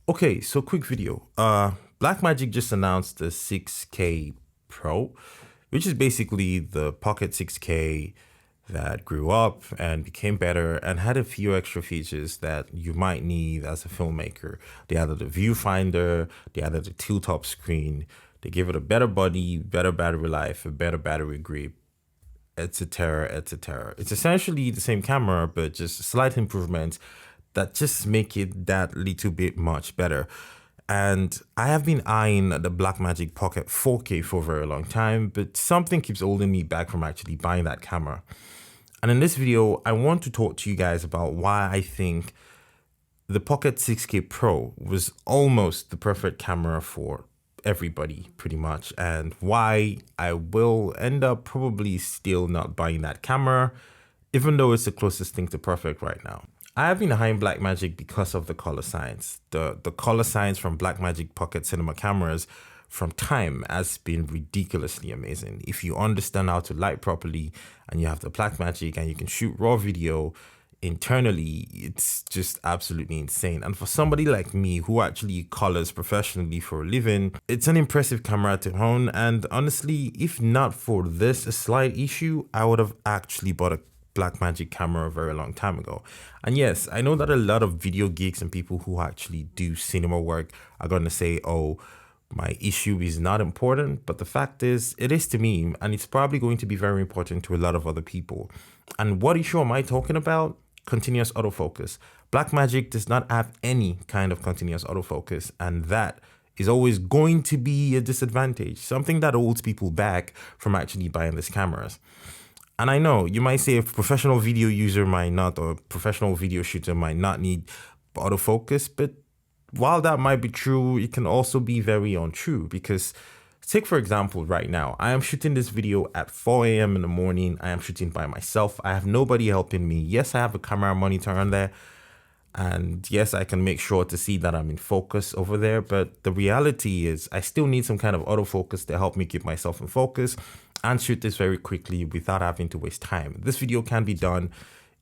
Okay, so quick video. Blackmagic just announced the 6K Pro, which is basically the Pocket 6K that grew up and became better and had a few extra features that you might need as a filmmaker. They added a viewfinder, they added a tilt-up screen, they gave it a better body, better battery life, a better battery grip, etc., etc. It's essentially the same camera, but just slight improvements that just make it that little bit much better. And I have been eyeing the Blackmagic Pocket 4K for a very long time, but something keeps holding me back from actually buying that camera. And in this video, I want to talk to you guys about why I think the Pocket 6K Pro was almost the perfect camera for everybody pretty much, and why I will end up probably still not buying that camera, even though it's the closest thing to perfect right now. I have been eyeing Blackmagic because of the color science. The color science from Blackmagic Pocket Cinema cameras from time has been ridiculously amazing. If you understand how to light properly and you have the Blackmagic and you can shoot raw video internally, it's just absolutely insane. And for somebody like me who actually colors professionally for a living, it's an impressive camera to own. And honestly, if not for this a slight issue, I would have actually bought a Blackmagic camera a very long time ago. And yes, I know that a lot of video geeks and people who actually do cinema work are going to say, oh, my issue is not important, but the fact is, it is to me, and it's probably going to be very important to a lot of other people. And what issue am I talking about? Continuous autofocus. Blackmagic does not have any kind of continuous autofocus, and that is always going to be a disadvantage, something that holds people back from actually buying these cameras. And I know you might say a professional video user might not, or a professional video shooter might not need autofocus, but while that might be true, it can also be very untrue, because take for example, right now, I am shooting this video at 4 a.m. in the morning. I am shooting by myself. I have nobody helping me. Yes, I have a camera monitor on there. And yes, I can make sure to see that I'm in focus over there. But the reality is I still need some kind of autofocus to help me keep myself in focus and shoot this very quickly without having to waste time. This video can be done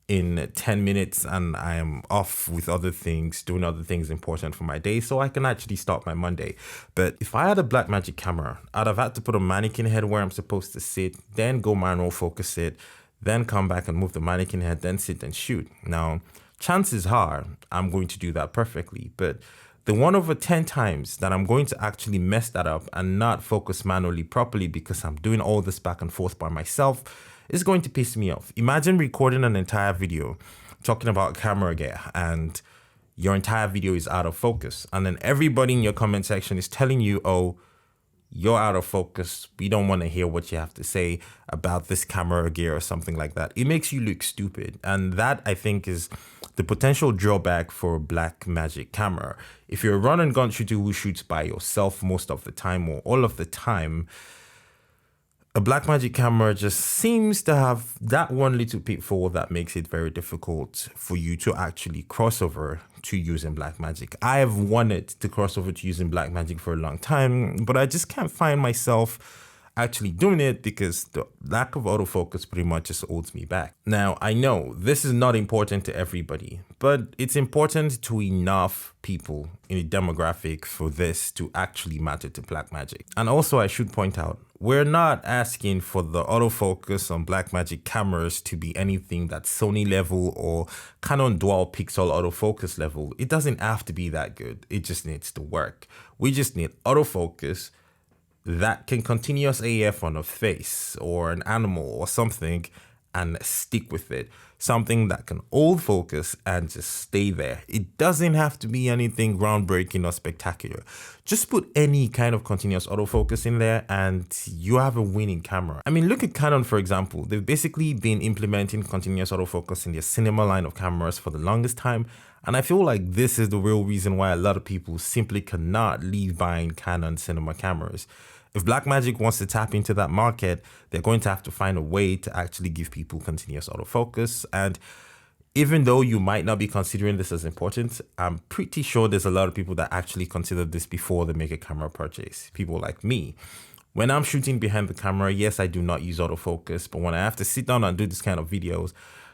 in 10 minutes and I am off with other things, doing other things important for my day, so I can actually start my Monday. But if I had a Blackmagic camera, I'd have had to put a mannequin head where I'm supposed to sit, then go manual focus it, then come back and move the mannequin head, then sit and shoot. Now, chances are I'm going to do that perfectly, but the 1 over 10 times that I'm going to actually mess that up and not focus manually properly because I'm doing all this back and forth by myself is going to piss me off. Imagine recording an entire video talking about camera gear and your entire video is out of focus. And then everybody in your comment section is telling you, oh, you're out of focus. We don't want to hear what you have to say about this camera gear or something like that. It makes you look stupid. And that, I think, is the potential drawback for a Blackmagic camera. If you're a run and gun shooter who shoots by yourself most of the time or all of the time, a Blackmagic camera just seems to have that one little pitfall that makes it very difficult for you to actually cross over to using Blackmagic. I have wanted to cross over to using Blackmagic for a long time, but I just can't find myself actually doing it because the lack of autofocus pretty much just holds me back. Now, I know this is not important to everybody, but it's important to enough people in a demographic for this to actually matter to Blackmagic. And also, I should point out, we're not asking for the autofocus on Blackmagic cameras to be anything that's Sony level or Canon dual pixel autofocus level. It doesn't have to be that good. It just needs to work. We just need autofocus that can continuous AF on a face or an animal or something and stick with it. Something that can hold focus and just stay there. It doesn't have to be anything groundbreaking or spectacular. Just put any kind of continuous autofocus in there and you have a winning camera. I mean, look at Canon, for example. They've basically been implementing continuous autofocus in their cinema line of cameras for the longest time. And I feel like this is the real reason why a lot of people simply cannot leave buying Canon cinema cameras. If Blackmagic wants to tap into that market, they're going to have to find a way to actually give people continuous autofocus. And even though you might not be considering this as important, I'm pretty sure there's a lot of people that actually consider this before they make a camera purchase. People like me. When I'm shooting behind the camera, yes, I do not use autofocus, but when I have to sit down and do this kind of videos,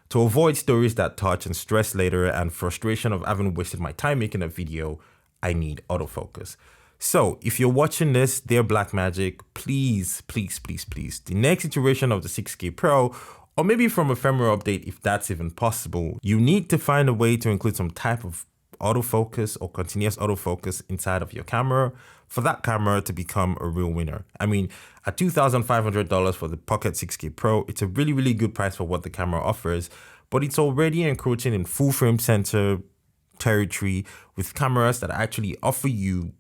to avoid stories that touch and stress later and frustration of having wasted my time making a video, I need autofocus. So if you're watching this, dear Blackmagic, please, please, please, please, the next iteration of the 6K Pro, or maybe from a firmware update, if that's even possible, you need to find a way to include some type of autofocus or continuous autofocus inside of your camera for that camera to become a real winner. I mean, at $2,500 for the Pocket 6K Pro, it's a really, really good price for what the camera offers, but it's already encroaching in full frame sensor territory with cameras that actually offer you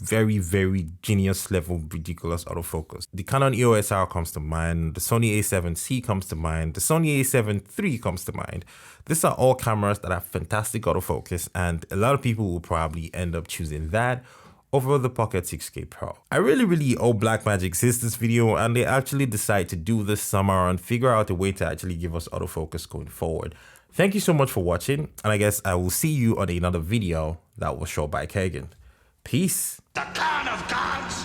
very, very genius level ridiculous autofocus. The Canon EOS R comes to mind, the Sony a7C comes to mind, the Sony a7 III comes to mind. These are all cameras that have fantastic autofocus, and a lot of people will probably end up choosing that over the Pocket 6K Pro. I really hope Blackmagic sees this video and they actually decide to do this summer and figure out a way to actually give us autofocus going forward. Thank you so much for watching, and I guess I will see you on another video that was shot by Kagan. Peace. The Khan of Gods!